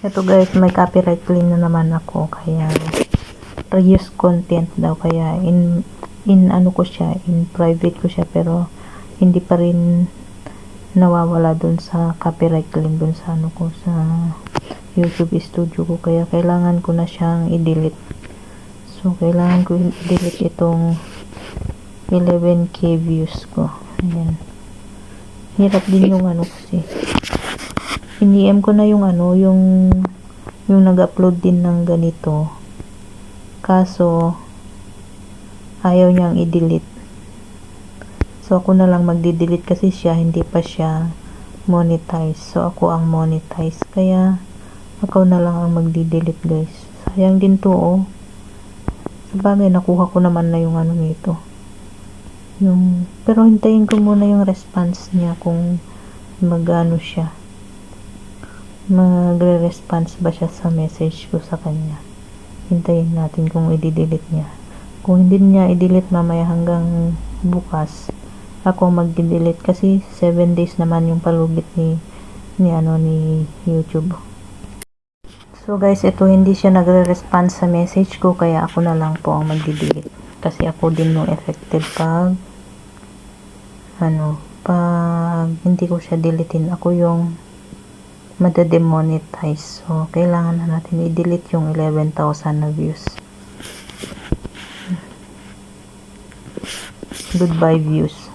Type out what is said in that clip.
Ito guys, may copyright claim na naman ako, kaya reuse content daw, kaya in ano ko siya, in private ko siya, pero hindi pa rin nawawala dun sa copyright claim dun sa ano ko, sa YouTube studio ko, kaya kailangan ko na siyang i-delete. So kailangan ko i-delete itong 11k views ko. Ayan, hirap din yung ano, kasi in-EM ko na yung ano, yung nag-upload din ng ganito, kaso ayaw niyang i-delete. So ako na lang magdi-delete kasi siya hindi pa siya monetize. So ako ang monetize, kaya ako na lang ang magdi-delete guys. Sayang din to, oh. Sabagay nakuha ko naman na yung ano nito, pero hintayin ko muna yung response niya, kung magano siya, magre-response ba siya sa message ko sa kanya. Hintayin natin kung i-delete niya. Kung hindi niya i-delete mamaya hanggang bukas, ako mag-delete, kasi 7 days naman yung palugit ni YouTube. So guys, ito hindi siya nagre-response sa message ko, kaya ako na lang po ang mag-delete, kasi ako din yung affected pag hindi ko siya deletein, ako yung madademonetize. So kailangan na natin i-delete yung 11,000 na views. Goodbye views.